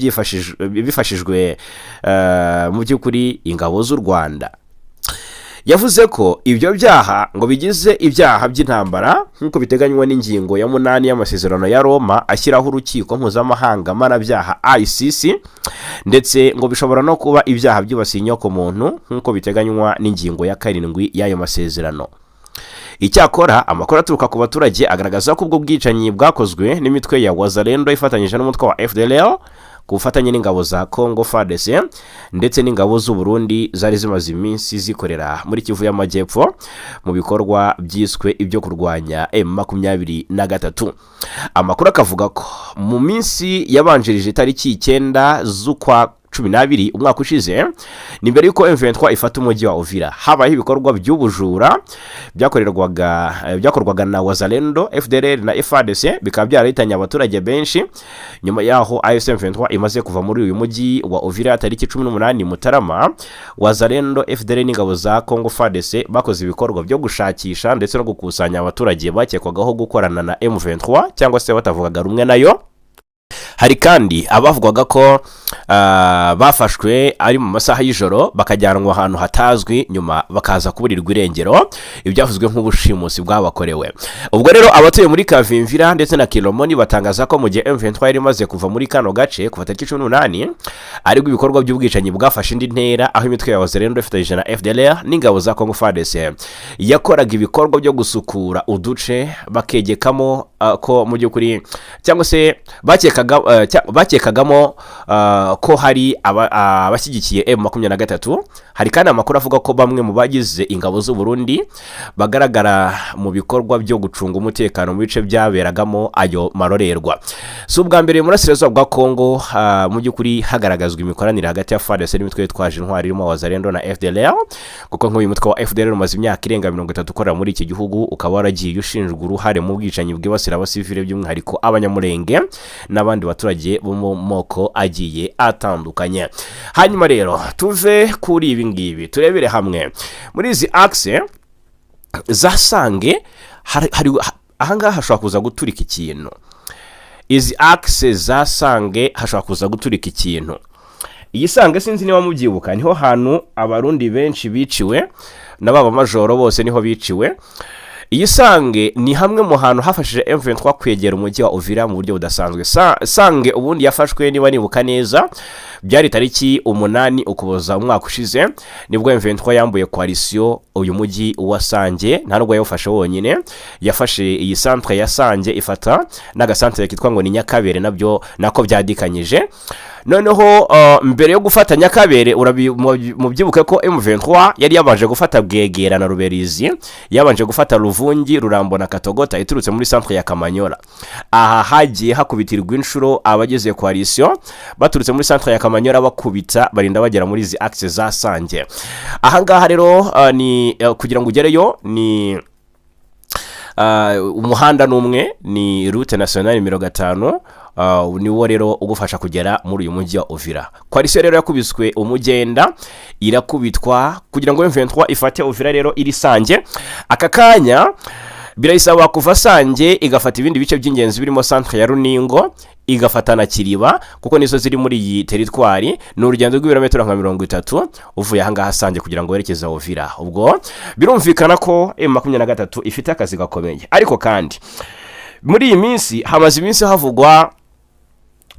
bifashijwe mu by'ukuri ingabo z'u Rwanda. Yavuze ko ibyo byaha ngo bigize ibyaha by'intambara nk'uko biteganywa n'ingingo ya 8 y'amasezerano ya Roma ashyiraho urukiko mpuzamahanga mpanabyaha ICC, ndetse ngo bishobora no kuba ibyaha byibasiye inyoko muntu nk'uko biteganywa n'ingingo ya 7 y'ayo masezerano. Icyakora amakuru aturuka ku baturage agaragaza ko ubwo bwicanyi bwakozwe n'imitwe ya Wazalendo ifatanyije n'umutwe wa FDLR ku bufatanye n'ingabo za Congo FARDC ndetse n'ingabo z'u Burundi zari zimaze iminsi zikorera muri Kivu y'Amajyepfo mu bikorwa byiswe ibyo kurwanya M23. Amakuru akavuga ko mu minsi yabanjirije tariki 9 z'ukwa 12 umwaka ushize, ni mbere yuko M23 ifata umujyi wa Uvira, habaye ibikorwa by'ubujura byakorwaga na Wazalendo, FDLR na FARDC, bikaba byarahitanye abaturage benshi. Nyuma yaho AFC M23 imaze kuva muri uyu mujyi wa Uvira tariki 18 Mutarama, Wazalendo, FDLR n'ingabo za Congo FARDC bakoze ibikorwa byo gushakisha ndetse no gukusanya abaturage bakekwagaho gukorana na M23 cyangwa se batavugaga rumwe nayo. Hari kandi abavugwaga ko bafashwe ari mu masaha y'ijoro bakajyanwa ahantu hatazwi, nyuma bakaza kuburirwa irengero, ibyavuzwe nk'ubushimusi bwabakorewe. Ubwo rero abatuye muri Kavimvira ndetse na Kilomoni batangaza ko mu gihe M23 yari imaze kuva muri kano gace kuva tariki 18 ariko ibikorwa by'ubwicanyi bwafashe indi ntera, aho imitwe ya Wazalendo ifatanyije na FDLR n'ingabo za Congo FARDC yakoraga ibikorwa byo gusukura uduce bakegekamo ko mu by'ukuri cyangwa se bakekagamo ko hari abashyigikiye M23. Hari kandi amakuru avuga ko bamwe mu bagize ingabo z'u Burundi bagaragara mu bikorwa byo gucunga umutekano mu bice byaberagamo ayo marorerwa. Si ubwa mbere muri Burasirazuba bwa Kongo mu by'ukuri hagaragazwa imikoranire hagati ya FARDC n'imitwe yitwaje intwari irimo Wazalendo na FDLR, kuko nk'uyu mutwe wa FDLR umaze imyaka irenga 30 ukorera muri iki gihugu, ukaba waragiye ushinjwa uruhare mu bwicanyi bwibasira abasivile by'umwihariko abanyamurenge n'abandi baturage bo mu moko agiye atandukanye. Hanyuma rero tuve kuri ibi ngibi turebere hamwe muri izi axe zasange ahangaha hashobora kuza guturika ikintu. Izi axe zasange hashobora kuza guturika ikintu. Iyi sange sinzi niba mubyibuka, niho hantu abarundi benshi biciwe n'ababa majoro bose niho biciwe. Iyi sange ni hamwe mu hantu hafashije M23 kwegera umujyi wa Uvira mu buryo budasanzwe. Sange ubundi yafashwe niba nibuka neza byari tariki 8 Ukuboza umwaka ushize, nibwo M23 yambuye coalition uyu mujyi wa Sange. Nta nubwo yawufashe wonyine, yafashe iyi centre ya Sange ifata n'agasantre kitwa ngo ni Nyakabere, nabyo nako byadikanyije. Noneho mbere yo gufata Nyakabere mubyibuke ko M23 yari yabanje gufata Bwegera na Ruberizi, yabanje gufata Ruvungi, Rurambo na Katogota iturutse muri centre ya Kamanyola. Aha hagiye hakubitirwa inshuro abageze coalition baturutse muri centre ya Kamanyola bakubita barinda bagera muri izi axe za Sange. Aha ngaha rero ni kugira ngo ugereyo ni umuhanda n'umwe, ni route nationale 50 niwo rero ugufasha kugera muri uyu mujyi wa Uvira. Coalition rero yakubiswe umugenda irakubitwa kugira ngo M23 ifate Uvira rero iri Sange. Aka kanya birayisaba kuva Sange igafata ibindi bice by'ingenzi birimo centre ya Runingo igafata na Kiriba kuko nizo ziri muri iyi teritwari. Ni urugendo rw'ibirometero nka 30 uvuye aha ngaha Sange kugira ngo werekeze Uvira. Ubwo birumvikana ko M23 ifite akazi gakomeye, ariko kandi muri iyi minsi hamaze iminsi havugwa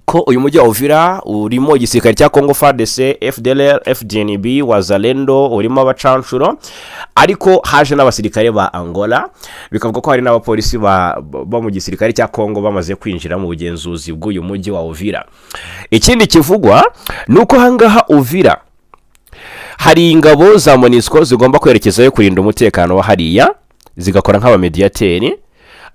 ko uyu mujyi wa Uvira urimo igisirikare cya Congo FARDC, FDLR, FDNB, Wazalendo, urimo abacanshuro, ariko haje n'abasirikare ba Angola. Bikavuga ko hari n'abapolisi ba mu gisirikare cya Congo bamaze kwinjira mu bugenzuzi bw'uyu mujyi wa Uvira. Ikindi kivugwa nuko hangaha Uvira hari ingabo za MONUSCO zigomba kwerekezayo kurinda umutekano wa hariya, zigakora nk'abamediateri.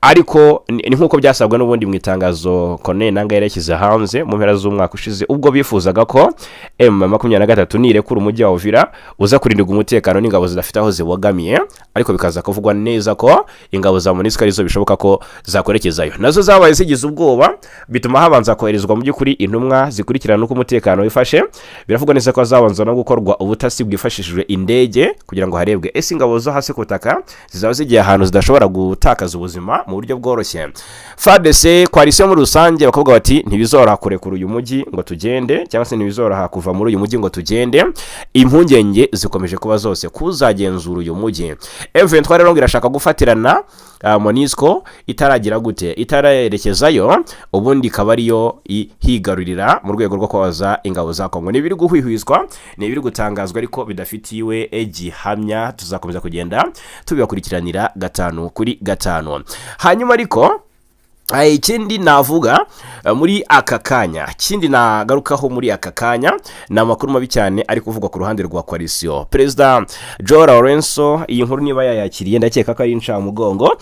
Ariko ni nkuko byasabwa n'ubundi mu itangazo Colonel Nanga yerekiza hanze mu mpera z'umwaka ushize, ubwo bifuzaga ko M23 nirekura umujyi wa Uvira uza kurindirwa umutekano n'ingabo zidafite aho zibogamiye, ariko bikaza kuvugwa neza ko ingabo za MONUSCO arizo bishoboka ko zakorekezayo. Nazo zabaye zigize ubwoba, bituma habanza koherezwa mu by'ukuri intumwa zikurikirana uko umutekano wifashe. Biravugwa neza ko zabanza no gukorwa ubutasi bwifashishijwe indege kugira ngo harebwe ese ingabo zo hasi kutaka zizaba zigiye ahantu zidashobora gutakaza ubuzima mu buryo bworoshye. FARDC coalition muri rusange bakavuga bati ntibizoroha kurekura uyu mujyi ngo tugende, cyangwa se ntibizoroha kuva muri uyu mujyi ngo tugende. Impungenge zikomeje kuba zose kuzagenzura uyu mujyi. M23 rero irashaka gufatirana MONUSCO itaragira gute, itarayerekezayo, ubundi ikaba ariyo higarurira mu rwego rwo kwaza ingabo za Kongo. Ni biri guhwihwiswa, ni biri gutangazwa, ariko bidafitiwe gihamya. Tuzakomeza kugenda tubibakurikiranira 5 kuri 5. Hanyuma ariko ikindi navuga muri aka kanya, ikindi nagarukaho muri aka kanya, ni amakuru mabi cyane ari kuvugwa ku ruhande rwa coalition. Perezida Joe Lorenzo iyi nkuru niba yayakiriye ndakeka ko ari incamugongo.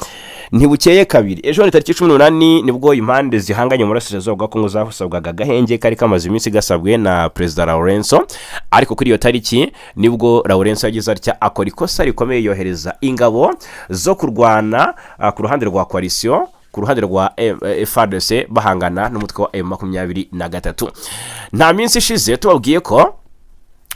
Ntibukeye kabiri ejo ni tariki 18 nibwo impande zihanganye muri Burasirazuba bwa Kongo zasabwaga agahenge kari kamaze iminsi gasabwe na Perezida Lorenzo, ariko kuri iyo tariki nibwo Lorenzo yagize atya akora ikosa rikomeye, yohereza ingabo zo kurwana ku ruhande rwa coalition, ku ruhande rwa FARDC bahangana n'umutwe wa M23. Nta minsi ishize tubabwiye ko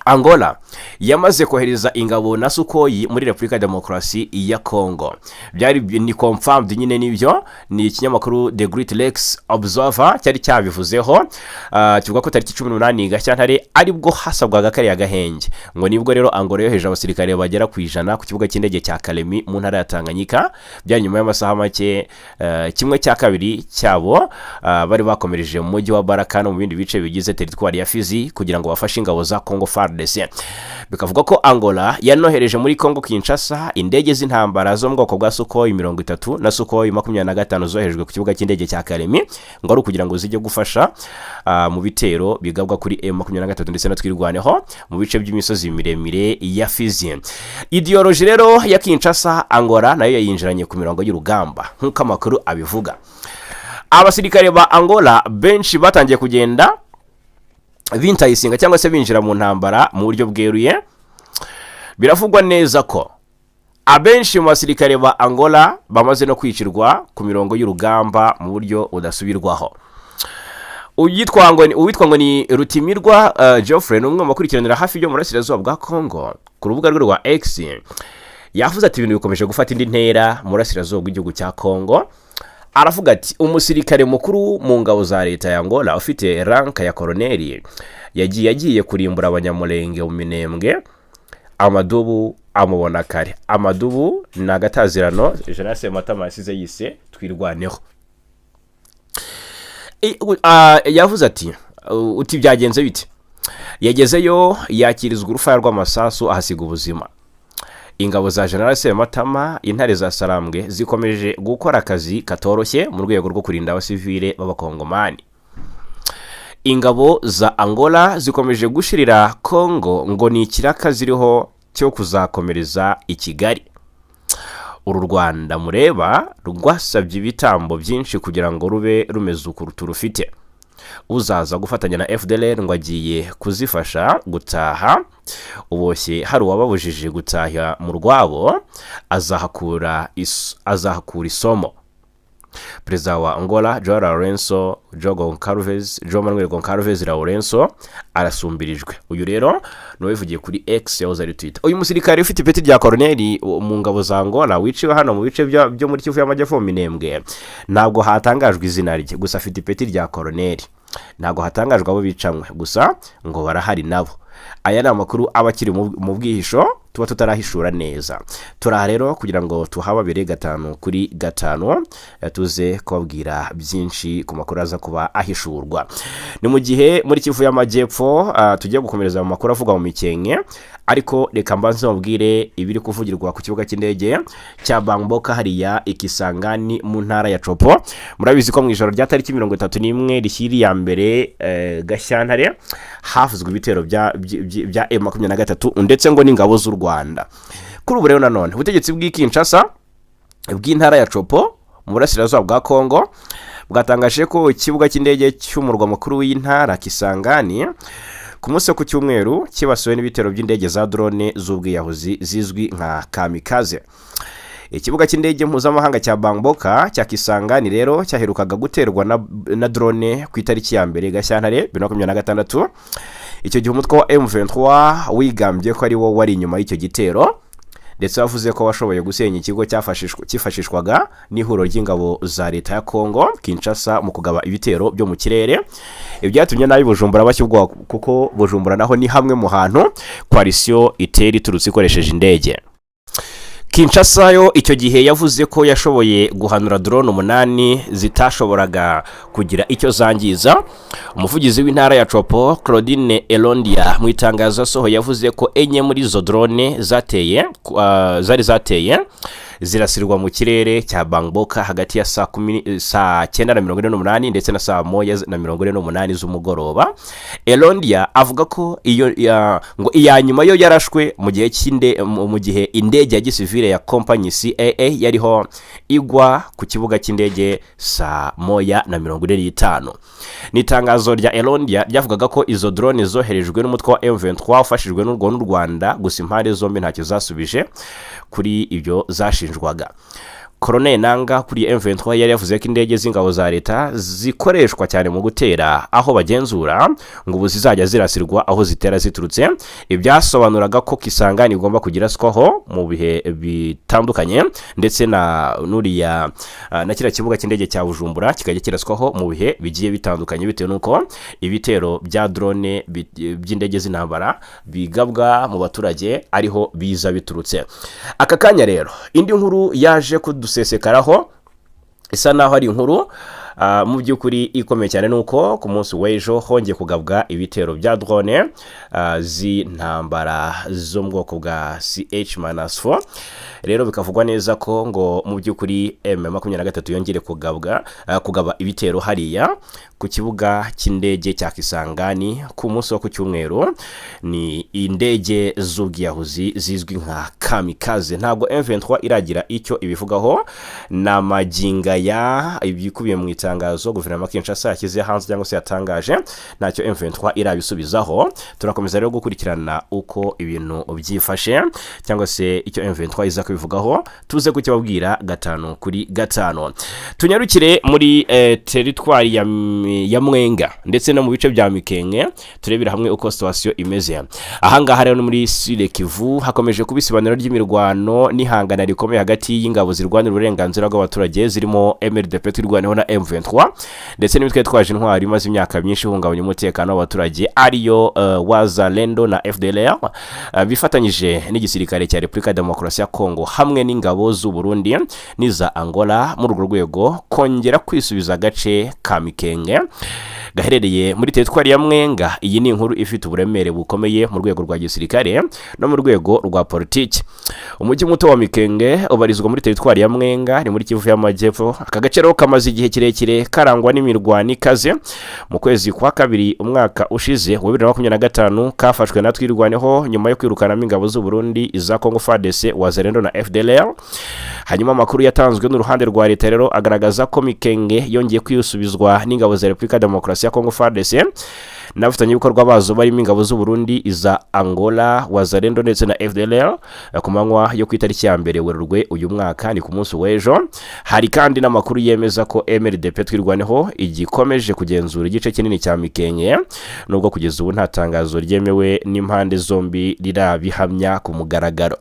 Angola yamaze kohereza ingabo na Sukoyi muri Repubulika Demokarasi ya Kongo. Byari ni confirmed nyine nibyo, ni ikinyamakuru The Great Lakes Observer cyari cyabivuzeho. Kivuga ko tariki 18 Gashyantare aribwo hasabwaga kari agahenge, ngo nibwo rero Angola yoheje abasirikare bagera ku 100 ku kibuga cy'indege cya Kalemi mu ntara ya Tanganyika. Byari nyuma y'amasaha make kimwe cya kabiri cyabo bari bakomereje mu mujyi wa Baraka no mu bindi bice bigize teritwari ya Fizi kugira ngo bafashe ingabo za Kongo FARDC. Bikavuga ko Angola yanohereje muri Kongo Kinshasa indege z'intambara zo mu bwoko bwa Sukoyi 30 na Sukoyi 25 zoherejwe ku kibuga cy'indege cya Kalemi, ngo ari kugira ngo zijye gufasha mu bitero bigabwa kuri M23 ndetse natwirwaneho mu bice by'imisozi miremire ya Fizi. Ideology rero ya Kinshasa Angola nayo yayinjiranye ku mirongo y'urugamba nk'uko amakuru abivuga. Abasirikare ba Angola benshi batangiye kugenda bintayisinga cyangwa se binjira mu ntambara mu buryo bweruye. Biravugwa neza ko abenshi mu basirikare ba Angola bamaze no kwicirwa ku mirongo y'urugamba mu buryo udasubirwaho. Uwitwa ngo ni Rutimirwa Geoffrey, n'umwe mu bakurikiranira hafi byo mu Burasirazuba bwa Kongo, ku rubuga rwe rwa X yavuze ati ibintu bikomeje gufata indi ntera mu Burasirazuba bw'igihugu cya Kongo. Aravuga ati umusirikare mukuru mu ngabo za leta ya Angola ufite ranka ya koloneli yagiye kurimbura abanyamulenge mu Minembwe. Amadubu amubona kare. Amadubu ni agatazirano Jeunesse Matama yasize yise twirwaneho. Yavuze ati uti byagenze bite? Yagezeyo yakirizwa urufaya rw'amasasu ahasiga ubuzima. Ingabo za Jeunesse Matama intare za Sarambwe zikomeje gukora akazi katoroshye mu rwego rwo kurinda abasivile b'abakongomani. Ingabo za Angola zikomeje gushirira Kongo ngo ni ikiraka ziriho cyo kuzakomereza i Kigali. Uru Rwanda mureba rwasabye ibitambo byinshi kugira ngo rube rumeze uko turufite. Uzaza gufatanya na FDLR ngo agiye kuzifasha gutaha, uboshye hari uwababujije gutaha mu rwabo azahakura isomo. perezida wa Angola João Manuel Goncalves Lourenço arasumbirijwe. Uyu rero no wivugiye kuri X yahoze ari Twitter. Uyu musirikare ufite ipeti rya koloneli mu ngabo za Angola wiciwe hano mu bice byo muri Kivu y'Amajyepfo Minembwe, ntabwo hatangajwe izina rye, gusa afite ipeti rya koloneli. Ntabwo hatangajwe abo bicanywe, gusa ngo barahari nabo. Aya ni amakuru abakiri mu bwihisho tuba tutarahishura neza. Turaha rero kugira ngo tuhababere 5 tuze kubabwira byinshi ku makuru aza kuba ahishurwa. Ni mu gihe muri Kivu y'Amajyepfo tugiye gukomereza mu makuru avuga mu Mikenke, ariko reka mbanze mubwire ibiri kuvugirwa ku kibuga cy'indege cya Bangboka hariya Ikisangani mu ntara ya Chopo. Murabizi ko mu ijoro rya tariki 31 rishyiri ya mbere Gashyantare havuzwe ibitero bya M23 ndetse ngo n'ingabo z'u Rwanda. Kuri ubu rero nanone ubutegetsi bw'Kinshasa bw'intara ya Chopo mu burasirazuba bwa Kongo bwatangaje ko ikibuga cy'indege cy'umurwa mukuru w'intara Kisangani ku munsi ku cyumweru kibasuwe n'ibitero by'indege za drone z'ubwiyahuzi zizwi nka kamikaze. Ikibuga cy'indege mpuzamahanga cya Bangboka cya Kisangani rero cyaherukaga guterwa na drone ku itariki ya mbere Gashyantare 2026. Icyo gihe umutwe wa M23 wigambye ko ari wo wari inyuma y'icyo gitero, ndetse bavuze ko washoboye gusenya ikigo cyifashishwaga n'ihuriro ry'ingabo za leta ya Kongo Kinshasa mu kugaba ibitero byo mu kirere. Ibyatumye nabi Bujumbura bashyubwa, kuko Bujumbura naho ni hamwe mu hantu coalition iteri turutse ikoresheje indege. Kinshasa yo icyo gihe yavuze ko yashoboye guhanura drone 8 zitashoboraga kugira icyo zangiza. Umuvugizi w'intara ya Chopo Claudine Elondia mu itangazo soho yavuze ko enye muri zo drone zari zateye zirasirwa mu kirere cya Bangboka hagati ya saa 9:48 ndetse na saa 1:48 z'umugoroba. Elondia avuga ko ngo iya nyuma yo yarashwe mu gihe indege ya gisivile ya company CAA yariho igwa ku kibuga cy'indege saa 1:45. Ni itangazo rya Elondia ryavugaga ko izo drone zoherejwe n'umutwe wa M23 ufashijwe n'u Rwanda, gusa impande zombi ntacyo zasubije kuri ibyo zashinjwaga. Colonel Nanga kuri M23 yari yavuze ko indege z'ingabo za leta zikoreshwa cyane mu gutera aho bagenzura, ngo ubu zizajya zirasirwa aho zitera ziturutse. Ibyasobanuraga ko Kisangani igomba kugira swaho mu bihe bitandukanye, ndetse na nuriya na kira kibuga cy'indege cya Bujumbura kikajya kiraswaho mu bihe bigiye bitandukanye, bitewe nuko ibitero bya drone by'indege z'intambara bigabwa mu baturage ariho biza biturutse. Aka kanya rero indi nkuru yaje dusesekaraho isa naho ari inkuru mu by'ukuri ikomeye cyane, nuko ku munsi w'ejo hongeye kugabwa ibitero bya drone z'intambara zo mu bwoko bwa CH-4. Rero bikavugwa neza ko ngo mu by'ukuri M23 yongere kugaba ibitero hariya ku kibuga cy'indege cya Kisangani ku munsi wo ku cyumweru. Ni indege z'ubwiyahuzi zizwi nka kamikaze. Ntabwo M23 iragira icyo ibivugaho, na maginga ya ibikubiye mu itangazo guverinoma Kinshasa yashyize hanze cyangwa se yatangaje, ntacyo M23 irabisubizaho. Turakomeza rero gukurikirana uko ibintu byifashe cyangwa se icyo M23 iza kubivugaho, tuze kukibabwira 5. Tunyarukire muri teritwari ya Mwenga ndetse no mu bice bya Mikenke, turebera hamwe uko situation imeze. Ahangaha rero muri Sud Kivu hakomeje kubisobanura ry'imirwano n'ihangana rikomeye hagati y'ingabo zirwanira uburenganzira bw'abaturage zirimo MRDP twirwaneho na M23 ndetse n'imitwe twaje intwari imaze imyaka myinshi ihungabanya umutekano w'abaturage ariyo Wazalendo na FDLR bifatanyije n'igisirikare cya Repubulika ya Demokarasi ya Kongo hamwe n'ingabo z'u Burundi n'iza Angola muri urwo rwego kongera kwisubiza agace ka Mikenke gaherereye muri teritwari ya Mwenga. Iyi ni inkuru ifite uburemere bukomeye mu rwego rwa gisirikare no mu rwego rwa politike. Umujyi muto wa Mikenke ubarizwa muri teritwari ya Mwenga, ni muri Kivu y'Amajyepfo. Aka gace rero kamaze igihe kirekire karangwa n'imirwano ikaze. Mu kwezi kwa kabiri umwaka ushize wa 2025 kafashwe na twirwaneho nyuma yo kwirukanamo ingabo z'u Burundi, iza Congo FARDC, Wazalendo na FDLR. Hanyuma amakuru yatanzwe n'uruhande rwa leta rero agaragaza ko Mikenke yongeye kwiyusubizwa n'ingabo za Repubulika ya Demokarasi ya Congo FARDC n'abafatanyabikorwa bazo barimo ingabo z'u Burundi, iza Angola, Wazalendo ndetse na FDLR ku manywa yo ku itariki ya mbere Werurwe uyu mwaka, ni ku munsi w'ejo. Hari kandi n'amakuru yemeza ko MRDP twirwaneho igikomeje kugenzura igice kinini cya Mikenke, nubwo kugeza ubu nta tangazo ryemewe n'impande zombi rirabihamya ku mugaragaro.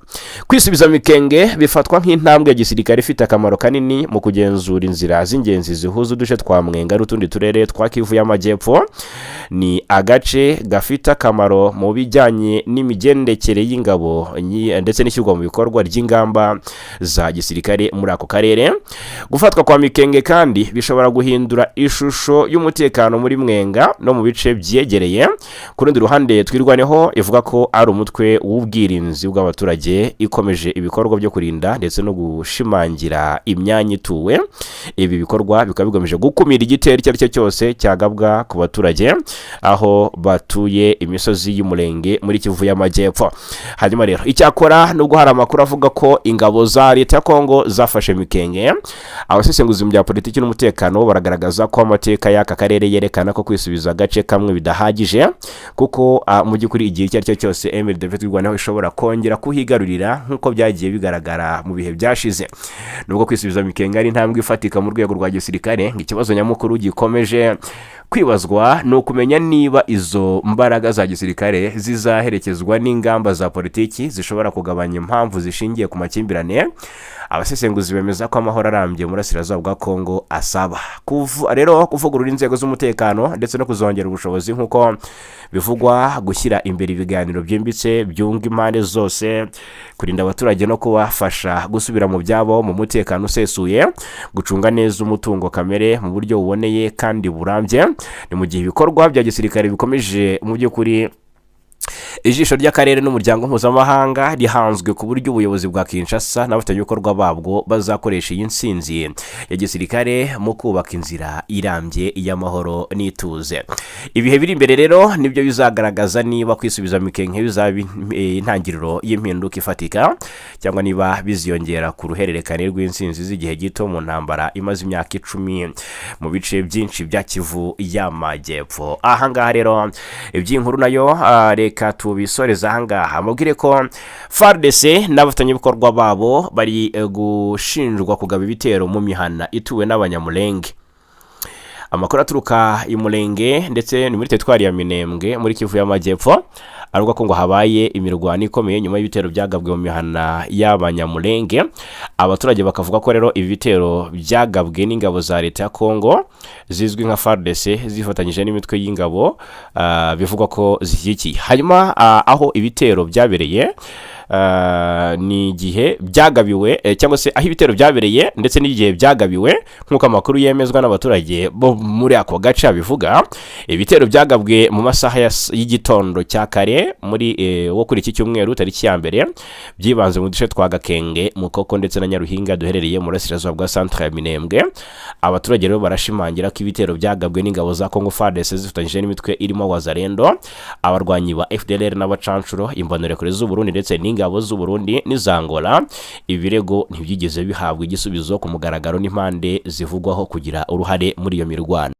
Kwisubiza Mikenke bifatwa nk'intambwe ya gisirikare ifite akamaro kanini mu kugenzura inzira z'ingenzi zihuza uduce twa Mwenga n'utundi turere twa Kivu y'Amajyepfo. Ni agace gafite akamaro mu bijyanye n'imigendekere y'ingabo ndetse n'ishyirwa mu bikorwa ry'ingamba za gisirikare muri ako karere. Gufatwa kwa Mikenke kandi bishobora guhindura ishusho y'umutekano muri Mwenga no mu bice byegereye. Ku rundi ruhande twirwaneho ivuga ko ari umutwe w'ubwirinzi bw'abaturage ikomeje ibikorwa byo kurinda ndetse no gushimangira imyanya ituwe. Ibi bikorwa bikaba bigamije gukumira igitero icyo ari cyo cyose cyagabwa ku baturage aho batuye imisozi y'umurenge muri Kivu y'Amajyepfo. Hanyuma rero icyakora nubwo hari amakuru avuga ko ingabo za leta ya Kongo zafashe Mikenke, abasesenguzi mu bya politiki n'umutekano baragaragaza ko amateka y'aka karere yerekana ko kwisubiza agace kamwe bidahagije, kuko mu by'ukuri igihe icyo ari cyo cyose MRDP twirwaneho ishobora kongera kuhigarurira nk'uko byagiye bigaragara mu bihe byashize. Nubwo kwisubiza Mikenke ari intambwe ifatika mu rwego rwa gisirikare, ikibazo nyamukuru gikomeje kwibazwa no kumenya niba izo mbaraga za gisirikare zizaherekezwa n'ingamba za politiki zishobora kugabanya impamvu zishingiye ku makimbirane. Abasesenguzi bemeza ko amahoro arambye muri Burasirazuba bwa Kongo asaba rero kuvugurura inzego z'umutekano ndetse no kuzongera ubushobozi nk'uko bivugwa, gushyira imbere ibiganiro byimbitse byunga impande zose, kurinda abaturage no kubafasha gusubira mu byabo mu mutekano usesuye, gucunga neza umutungo kamere mu buryo buboneye kandi burambye. Ni mu gihe ibikorwa bya gisirikare bikomeje mu by'ukuri ijisho ry'akarere n'umuryango mpuzamahanga rihanzwe ku buryo ubuyobozi bwa Kinshasa n'abafatanyabikorwa babwo bazakoresha iyi nsinzi ya gisirikare mu kubaka inzira irambye y'amahoro n'ituze. Ibihe biri imbere rero nibyo bizagaragaza niba kwisubiza Mikenke bizaba intangiriro y'impinduka ifatika cyangwa niba biziyongera ku ruhererekane rw'insinzi z'igihe gito mu ntambara imaze imyaka 10 mu bice byinshi bya Kivu y'Amajyepfo. Ahangaha rero iby'inkuru nayo reka tubisoreza ahangaha. Mubwire ko FARDC n'abafatanyabikorwa babo bari gushinjwa kugaba ibitero mu mihana ituwe n'abanyamulenge. Amakuru aturuka i Murenge ndetse ni muri teritwari ya Minembwe muri Kivu y'Amajyepfo aruga ko ngo habaye imirwano ikomeye nyuma y'ibitero byagabwe mu mihana y'abanyamulenge. Abaturage bakavuga ko rero ibi bitero byagabwe n'ingabo za leta ya Kongo zizwi nka FARDC zifatanyije n'imitwe y'ingabo bivugwa ko zishyigikiye. Hanyuma aho ibitero byabereye ni igihe byagabiwe cyangwa se aho ibitero byabereye ndetse n'igihe byagabiwe nk'uko amakuru yemezwa n'abaturage bo muri ako gace bivuga. Ibitero byagabwe mu masaha y'igitondo cya kare muri wo kuri iki cyumweru tariki ya mbere, byibanze mu duce twa Gakenge, Mukoko ndetse na Nyaruhinga duherereye mu Burasirazuba bwa Centre ya Minembwe. Abaturage rero barashimangira ko ibitero byagabwe n'ingabo za Kongo FARDC zifatanyije n'imitwe irimo Wazalendo, abarwanyi ba FDLR n'abacancuro, imbonerakure z'u Burundi ndetse n'ingabo z'u Burundi n'iza Angola. Ibirego ntibyigeze bihabwa igisubizo ku mugaragaro n'impande zivugwaho kugira uruhare muri iyo mirwano.